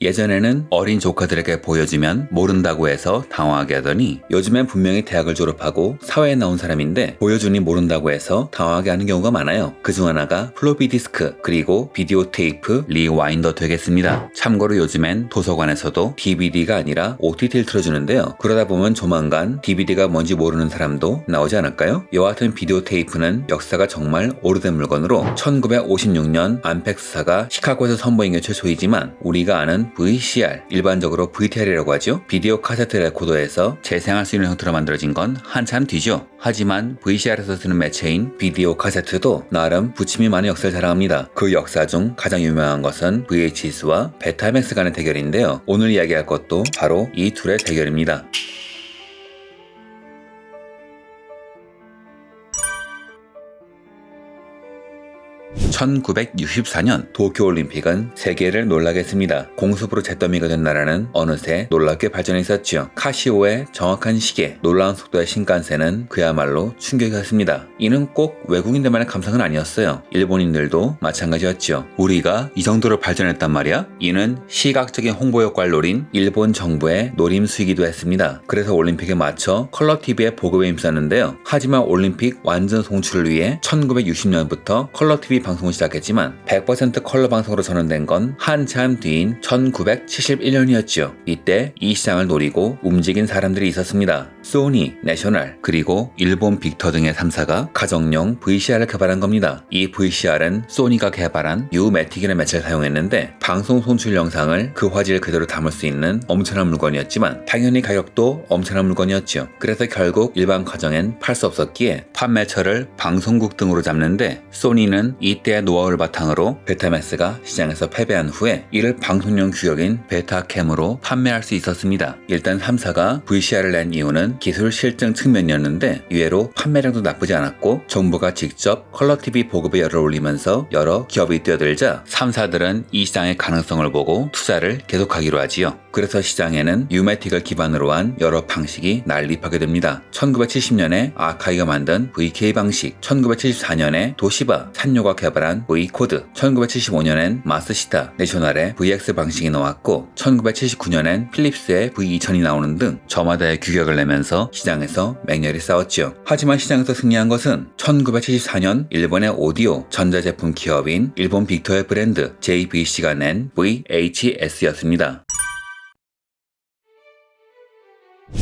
예전에는 어린 조카들에게 보여주면 모른다고 해서 당황하게 하더니 요즘엔 분명히 대학을 졸업하고 사회에 나온 사람인데 보여주니 모른다고 해서 당황하게 하는 경우가 많아요. 그중 하나가 플로피 디스크 그리고 비디오 테이프 리와인더 되겠습니다. 참고로 요즘엔 도서관에서도 DVD가 아니라 OTT를 틀어주는데요. 그러다 보면 조만간 DVD가 뭔지 모르는 사람도 나오지 않을까요? 이와 같은 비디오 테이프는 역사가 정말 오래된 물건으로 1956년 암펙스사가 시카고에서 선보인 게 최초이지만 우리가 아는 VCR, 일반적으로 VTR이라고 하죠. 비디오 카세트 레코더에서 재생할 수 있는 형태로 만들어진 건 한참 뒤죠. 하지만 VCR에서 쓰는 매체인 비디오 카세트도 나름 부침이 많은 역사를 자랑합니다. 그 역사 중 가장 유명한 것은 VHS와 베타맥스 간의 대결인데요. 오늘 이야기할 것도 바로 이 둘의 대결입니다. 1964년 도쿄올림픽은 세계를 놀라게 했습니다. 공습으로 잿더미가 된 나라는 어느새 놀랍게 발전해 있었죠. 카시오의 정확한 시계, 놀라운 속도의 신칸센은 그야말로 충격이었습니다. 이는 꼭 외국인들만의 감상은 아니었어요. 일본인들도 마찬가지였죠. 우리가 이 정도로 발전했단 말이야? 이는 시각적인 홍보 효과를 노린 일본 정부의 노림수이기도 했습니다. 그래서 올림픽에 맞춰 컬러TV의 보급에 힘썼는데요. 하지만 올림픽 완전 송출을 위해 1960년부터 컬러TV 방송을 시작했지만 100% 컬러 방송으로 전환된 건 한참 뒤인 1971년이었죠. 이때 이 시장을 노리고 움직인 사람들이 있었습니다. 소니, 내셔널, 그리고 일본 빅터 등의 3사가 가정용 VCR을 개발한 겁니다. 이 VCR은 소니가 개발한 유매틱이라는 매체를 사용했는데 방송 송출 영상을 그 화질 그대로 담을 수 있는 엄청난 물건이었지만 당연히 가격도 엄청난 물건이었죠. 그래서 결국 일반 가정엔 팔 수 없었기에 판매처를 방송국 등으로 잡는데 소니는 이때의 노하우를 바탕으로 베타맥스가 시장에서 패배한 후에 이를 방송용 규격인 베타캠으로 판매할 수 있었습니다. 일단 3사가 VCR을 낸 이유는 기술 실증 측면이었는데 의외로 판매량도 나쁘지 않았고 정부가 직접 컬러TV 보급에 열을 올리면서 여러 기업이 뛰어들자 3사들은 이 시장의 가능성을 보고 투자를 계속하기로 하지요. 그래서 시장에는 유매틱을 기반으로 한 여러 방식이 난립하게 됩니다. 1970년에 아카이가 만든 VK 방식, 1974년에 도시바, 산요가 개발한 V코드, 1975년엔 마스시타, 내셔널의 VX 방식이 나왔고 1979년엔 필립스의 V2000이 나오는 등 저마다의 규격을 내면서 시장에서 맹렬히 싸웠죠. 하지만 시장에서 승리한 것은 1974년 일본의 오디오 전자제품 기업인 일본 빅터의 브랜드 JVC가 낸 VHS였습니다.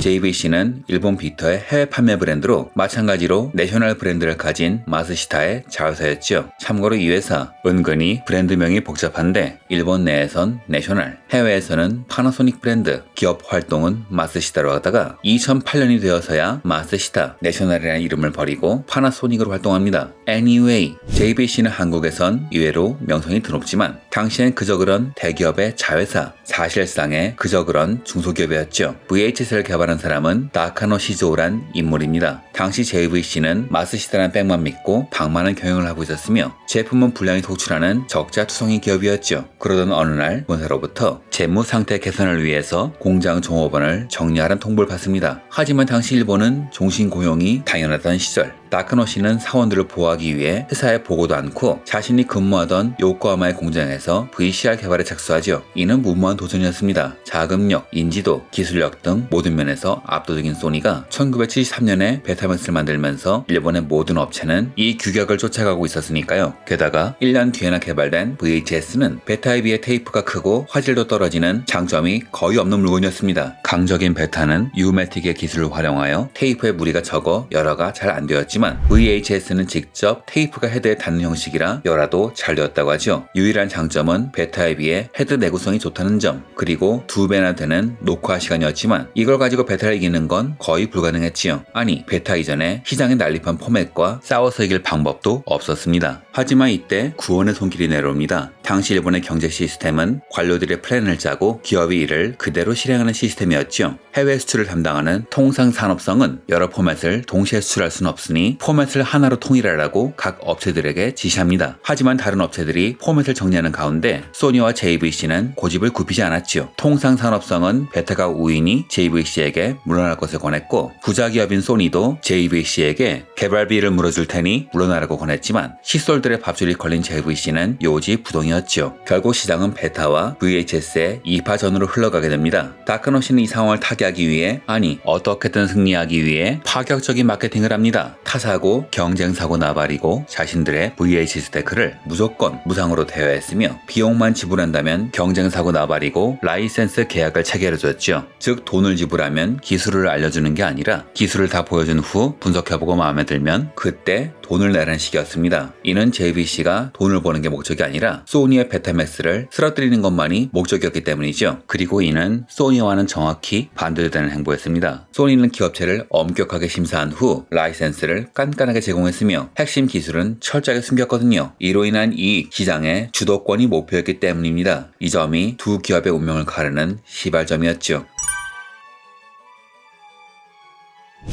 JVC는 일본 빅터의 해외 판매 브랜드로 마찬가지로 내셔널 브랜드를 가진 마스시타의 자회사였죠. 참고로 이 회사 은근히 브랜드명이 복잡한데 일본 내에선 내셔널, 해외에서는 파나소닉 브랜드, 기업 활동은 마스시타로 하다가 2008년이 되어서야 마스시타, 내셔널이라는 이름을 버리고 파나소닉으로 활동합니다. Anyway, JVC는 한국에선 의외로 명성이 드높지만 당시엔 그저 그런 대기업의 자회사, 사실상의 그저 그런 중소기업이었죠. VHS를 개발한 사람은 나카노 시조우란 인물입니다. 당시 JVC는 마스시타라는 백만 믿고 방만한 경영을 하고 있었으며 제품은 불량이 속출하는 적자투성이 기업이었죠. 그러던 어느 날 본사로부터 재무 상태 개선을 위해서 공장 종업원을 정리하라는 통보를 받습니다. 하지만 당시 일본은 종신 고용이 당연하던 시절 나카노 씨는 사원들을 보호하기 위해 회사에 보고도 않고 자신이 근무하던 요코하마의 공장에서 VCR 개발에 착수하죠. 이는 무모한 도전이었습니다. 자금력, 인지도, 기술력 등 모든 면에서 압도적인 소니가 1973년에 베타맥스를 만들면서 일본의 모든 업체는 이 규격을 쫓아가고 있었으니까요. 게다가 1년 뒤에나 개발된 VHS는 베타에 비해 테이프가 크고 화질도 떨어지는 장점이 거의 없는 물건이었습니다. 강적인 베타는 유매틱의 기술을 활용하여 테이프의 무리가 적어 열화가 잘 안 되었지만 VHS는 직접 테이프가 헤드에 닿는 형식이라 열화도 잘 되었다고 하죠. 유일한 장점은 베타에 비해 헤드 내구성이 좋다는 점, 그리고 2배나 되는 녹화 시간이었지만 이걸 가지고 베타를 이기는 건 거의 불가능했지요. 아니, 베타 이전에 시장에 난립한 포맷과 싸워서 이길 방법도 없었습니다. 하지만 이때 구원의 손길이 내려옵니다. 당시 일본의 경제 시스템은 관료들의 플랜을 짜고 기업이 이를 그대로 실행하는 시스템이었죠. 해외 수출을 담당하는 통상산업성은 여러 포맷을 동시에 수출할 수는 없으니 시장이 포맷을 하나로 통일하라고 각 업체들에게 지시합니다. 하지만 다른 업체들이 포맷을 정리하는 가운데 소니와 JVC는 고집을 굽히지 않았지요. 통상 산업성은 베타가 우인이 JVC에게 물러날 것을 권했고 부자 기업인 소니도 JVC에게 개발비를 물어줄 테니 물러나라고 권했지만 칫솔들의 밥줄이 걸린 JVC는 요지부동이었지요. 결국 시장은 베타와 VHS의 2파전으로 흘러가게 됩니다. 다크노시는 이 상황을 타개하기 위해 어떻게든 승리하기 위해 파격적인 마케팅을 합니다. 타사고 경쟁사고 나발이고 자신들의 VHS 데크를 무조건 무상으로 대여했으며 비용만 지불한다면 경쟁사고 나발이고 라이센스 계약을 체결해줬죠. 즉 돈을 지불하면 기술을 알려주는 게 아니라 기술을 다 보여준 후 분석해보고 마음에 들면 그때 돈을 내라는 식이었습니다. 이는 JVC가 돈을 버는 게 목적이 아니라 소니의 베타맥스를 쓰러뜨리는 것만이 목적이었기 때문이죠. 그리고 이는 소니와는 정확히 반대되는 행보였습니다. 소니는 기업체를 엄격하게 심사한 후 라이센스를 깐깐하게 제공했으며 핵심 기술은 철저하게 숨겼거든요. 이로 인한 이익, 시장의 주도권이 목표였기 때문입니다. 이 점이 두 기업의 운명을 가르는 시발점이었죠.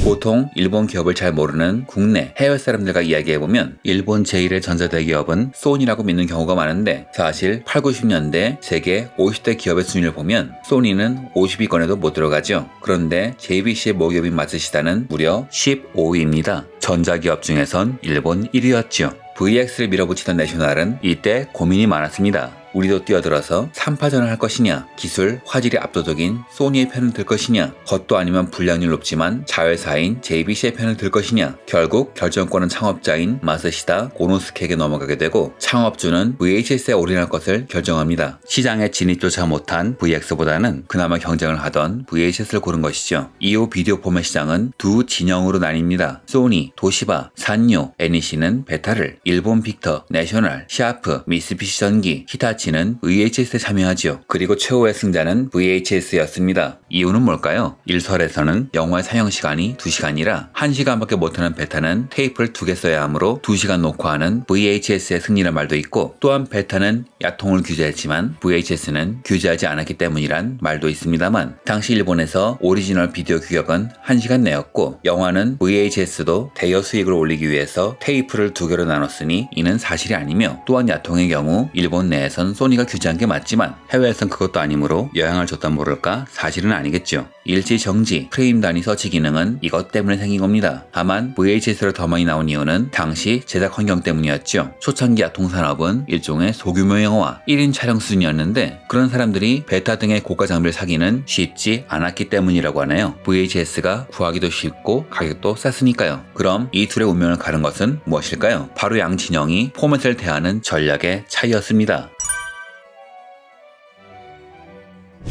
보통 일본 기업을 잘 모르는 국내 해외 사람들과 이야기해보면 일본 제1의 전자대기업은 소니라고 믿는 경우가 많은데 사실 8, 90년대 세계 50대 기업의 순위를 보면 소니는 50위권에도 못 들어가죠. 그런데 JVC의 모기업인 마츠시다는 무려 15위입니다. 전자기업 중에선 일본 1위였죠. VX를 밀어붙이던 내셔널은 이때 고민이 많았습니다. 우리도 뛰어들어서 3파전을 할 것이냐, 기술, 화질이 압도적인 소니의 편을 들 것이냐, 겉도 아니면 불량률 높지만 자회사인 JVC의 편을 들 것이냐. 결국 결정권은 창업자인 마쓰시다 고노스케에게 넘어가게 되고 창업주는 VHS에 올인할 것을 결정합니다. 시장에 진입조차 못한 VX보다는 그나마 경쟁을 하던 VHS를 고른 것이죠. 이후 비디오 포맷 시장은 두 진영으로 나뉩니다. 소니, 도시바, 산요, NEC는 베타를, 일본 빅터, 내셔널, 샤프, 미쓰비시 전기, 히타치 는 VHS에 참여하죠. 그리고 최후의 승자는 VHS였습니다. 이유는 뭘까요? 일설에서는 영화의 상영시간이 2시간이라 1시간밖에 못하는 베타는 테이프를 2개 써야 하므로 2시간 녹화하는 VHS의 승리란 말도 있고 또한 베타는 야통을 규제했지만 VHS는 규제하지 않았기 때문이란 말도 있습니다만 당시 일본에서 오리지널 비디오 규격은 1시간 내였고 영화는 VHS도 대여 수익을 올리기 위해서 테이프를 2개로 나눴으니 이는 사실이 아니며 또한 야통의 경우 일본 내에선 소니가 규제한 게 맞지만 해외에선 그것도 아니므로 영향을 줬다 모를까 사실은 아니겠죠. 일지 정지, 프레임 단위 서치 기능은 이것 때문에 생긴 겁니다. 다만 VHS로 더 많이 나온 이유는 당시 제작 환경 때문이었죠. 초창기 야통산업은 일종의 소규모 영화 1인 촬영 수준이었는데 그런 사람들이 베타 등의 고가 장비를 사기는 쉽지 않았기 때문이라고 하네요. VHS가 구하기도 쉽고 가격도 쌌으니까요. 그럼 이 둘의 운명을 가른 것은 무엇일까요? 바로 양 진영이 포맷을 대하는 전략의 차이였습니다.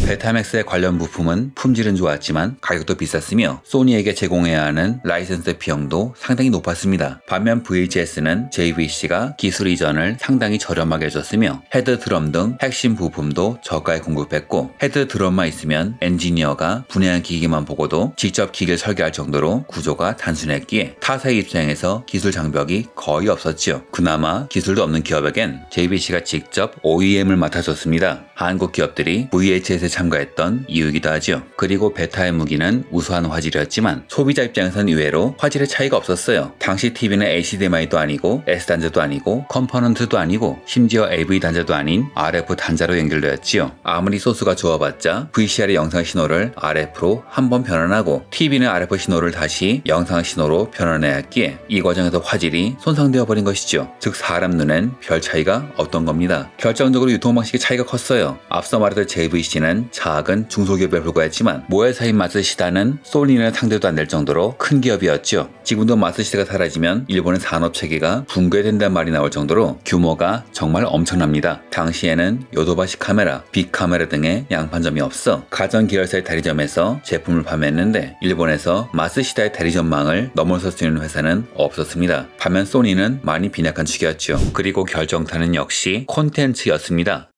베타맥스의 관련 부품은 품질은 좋았지만 가격도 비쌌으며 소니에게 제공해야 하는 라이센스 비용도 상당히 높았습니다. 반면 VHS는 JVC가 기술 이전을 상당히 저렴하게 해줬으며 헤드 드럼 등 핵심 부품도 저가에 공급했고 헤드 드럼만 있으면 엔지니어가 분해한 기기만 보고도 직접 기기를 설계할 정도로 구조가 단순했기에 타사의 입장에서 기술 장벽이 거의 없었지요. 그나마 기술도 없는 기업에겐 JVC가 직접 OEM을 맡아줬습니다. 한국 기업들이 VHS에 참가했던 이유이기도 하죠. 그리고 베타의 무기는 우수한 화질이었지만 소비자 입장에선 의외로 화질의 차이가 없었어요. 당시 TV는 HDMI도 아니고 S단자도 아니고 컴포넌트도 아니고 심지어 AV 단자도 아닌 RF 단자로 연결되었지요. 아무리 소스가 좋아봤자 VCR의 영상 신호를 RF로 한번 변환하고 TV는 RF 신호를 다시 영상 신호로 변환해야 했기에 이 과정에서 화질이 손상되어 버린 것이죠. 즉 사람 눈엔 별 차이가 없던 겁니다. 결정적으로 유통 방식의 차이가 컸어요. 앞서 말했던 JVC는 작은 중소기업에 불과했지만 모회사인 마쓰시다는 소니는 상대도 안 될 정도로 큰 기업이었죠. 지금도 마쓰시다가 사라지면 일본의 산업체계가 붕괴된다는 말이 나올 정도로 규모가 정말 엄청납니다. 당시에는 요도바시 카메라, 빅카메라 등의 양판점이 없어 가전 계열사의 대리점에서 제품을 판매했는데 일본에서 마쓰시다의 대리점망을 넘어설 수 있는 회사는 없었습니다. 반면 소니는 많이 빈약한 축이었죠. 그리고 결정타는 역시 콘텐츠였습니다.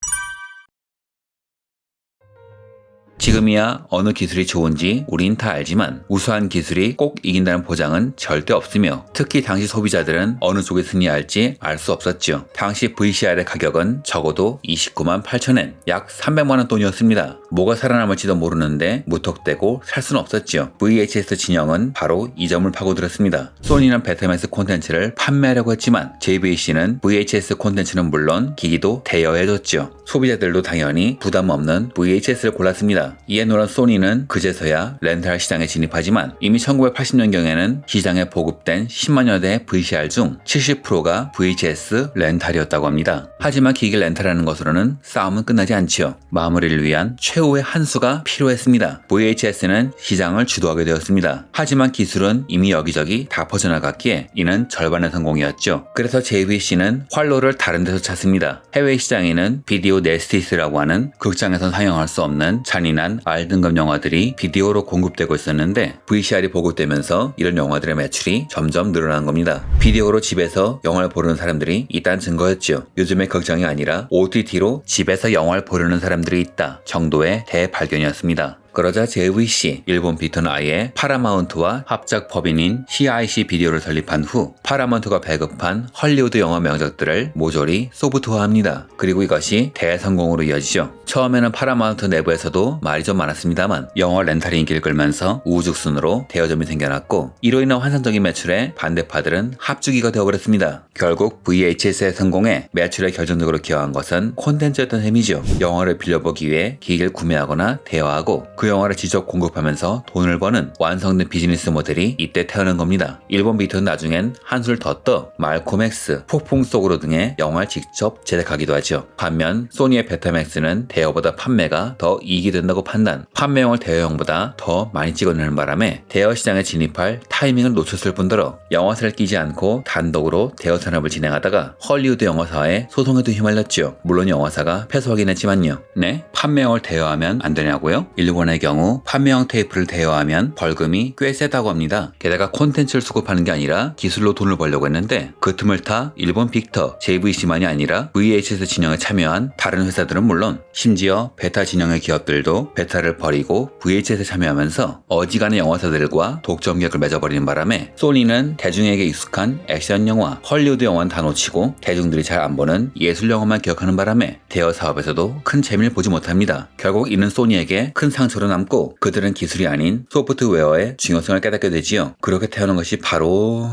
지금이야 어느 기술이 좋은지 우린 다 알지만 우수한 기술이 꼭 이긴다는 보장은 절대 없으며 특히 당시 소비자들은 어느 쪽에 승리할지 알 수 없었죠. 당시 VCR의 가격은 적어도 29만 8천엔, 약 300만 원 돈이었습니다. 뭐가 살아남을지도 모르는데 무턱대고 살 수는 없었죠. VHS 진영은 바로 이 점을 파고들었습니다. 소니는 베타맥스 콘텐츠를 판매하려고 했지만 JVC는 VHS 콘텐츠는 물론 기기도 대여해줬죠. 소비자들도 당연히 부담 없는 VHS를 골랐습니다. 이에 놀란 소니는 그제서야 렌탈 시장에 진입하지만 이미 1980년경에는 시장에 보급된 10만여 대의 VCR 중 70%가 VHS 렌탈이었다고 합니다. 하지만 기기 렌탈하는 것으로는 싸움은 끝나지 않지요. 마무리를 위한 최후의 한 수가 필요했습니다. VHS는 시장을 주도하게 되었습니다. 하지만 기술은 이미 여기저기 다 퍼져나갔기에 이는 절반의 성공이었죠. 그래서 JVC는 활로를 다른 데서 찾습니다. 해외 시장에는 비디오 네스티스라고 하는 극장에선 상영할 수 없는 잔인한 R등급 영화들이 비디오로 공급되고 있었는데 VCR이 보급되면서 이런 영화들의 매출이 점점 늘어난 겁니다. 비디오로 집에서 영화를 보는 사람들이 있다는 증거였죠. 요즘의 극장이 아니라 OTT로 집에서 영화를 보려는 사람들이 있다 정도의 대발견이었습니다. 그러자 JVC, 일본 비터는 아예 파라마운트와 합작 법인인 CIC 비디오를 설립한 후 파라마운트가 배급한 헐리우드 영화 명작들을 모조리 소프트화합니다. 그리고 이것이 대성공으로 이어지죠. 처음에는 파라마운트 내부에서도 말이 좀 많았습니다만 영화 렌탈이 인기를 끌면서 우후죽순으로 대여점이 생겨났고 이로 인한 환상적인 매출에 반대파들은 합주기가 되어버렸습니다. 결국 VHS의 성공에 매출에 결정적으로 기여한 것은 콘텐츠였던 셈이죠. 영화를 빌려보기 위해 기기를 구매하거나 대여하고 그 영화를 직접 공급하면서 돈을 버는 완성된 비즈니스 모델이 이때 태어난 겁니다. 일본 비트는 나중엔 한술 더 떠 말콤엑스, 폭풍 속으로 등의 영화를 직접 제작하기도 하죠. 반면 소니의 베타맥스는 대여보다 판매가 더 이익이 된다고 판단, 판매용을 대여용보다 더 많이 찍어내는 바람에 대여 시장에 진입할 타이밍을 놓쳤을 뿐더러 영화사를 끼지 않고 단독으로 대여 산업을 진행하다가 헐리우드 영화사의 소송에도 휘말렸죠. 물론 영화사가 패소하긴 했지만요. 네? 판매용을 대여하면 안 되냐고요? 일본의 경우 판매용 테이프를 대여하면 벌금이 꽤 세다고 합니다. 게다가 콘텐츠를 수급하는 게 아니라 기술로 돈을 벌려고 했는데 그 틈을 타 일본 빅터, JVC만이 아니라 VHS 진영에 참여한 다른 회사들은 물론 심지어 베타 진영의 기업들도 베타를 버리고 VHS에 참여하면서 어지간한 영화사들과 독점 계약을 맺어버리는 바람에 소니는 대중에게 익숙한 액션 영화, 헐리우드 영화는 다 놓치고 대중들이 잘 안 보는 예술 영화만 기억하는 바람에 대여 사업에서도 큰 재미를 보지 못합니다. 결국 이는 소니에게 큰 상처로 남고 그들은 기술이 아닌 소프트웨어의 중요성을 깨닫게 되지요. 그렇게 태어난 것이 바로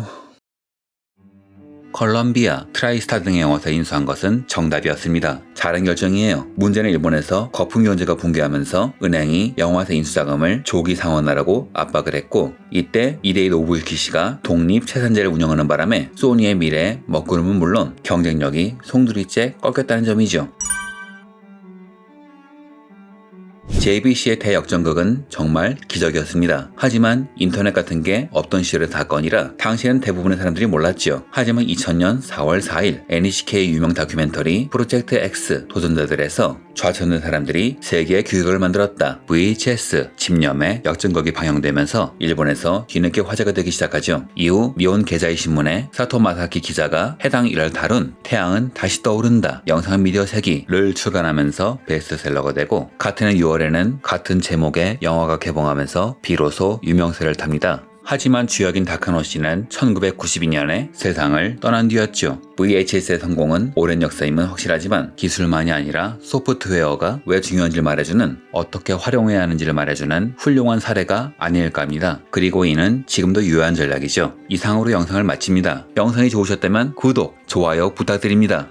컬럼비아, 트라이스타 등의 영화사에 인수한 것은 정답이었습니다. 잘한 결정이에요. 문제는 일본에서 거품 경제가 붕괴하면서 은행이 영화사 인수자금을 조기 상환하라고 압박을 했고 이때 이데이 노부유키 씨가 독립 채산제를 운영하는 바람에 소니의 미래에 먹구름은 물론 경쟁력이 송두리째 꺾였다는 점이죠. JVC의 대역전극은 정말 기적이었습니다. 하지만 인터넷 같은 게 없던 시절의 사건이라 당시에는 대부분의 사람들이 몰랐죠. 하지만 2000년 4월 4일 NHK의 유명 다큐멘터리 프로젝트 X 도전자들에서 좌천된 사람들이 세계의 규격을 만들었다. VHS 집념의 역전극이 방영되면서 일본에서 뒤늦게 화제가 되기 시작하죠. 이후 미혼 계자이 신문에 사토 마사키 기자가 해당 일화를 다룬 태양은 다시 떠오른다 영상 미디어 세기를 출간하면서 베스트셀러가 되고 같은 해 6월에는 같은 제목의 영화가 개봉하면서 비로소 유명세를 탑니다. 하지만 주역인 다카노 씨는 1992년에 세상을 떠난 뒤였죠. VHS의 성공은 오랜 역사임은 확실하지만 기술만이 아니라 소프트웨어가 왜 중요한지를 말해주는, 어떻게 활용해야 하는지를 말해주는 훌륭한 사례가 아닐까 합니다. 그리고 이는 지금도 유효한 전략이죠. 이상으로 영상을 마칩니다. 영상이 좋으셨다면 구독, 좋아요 부탁드립니다.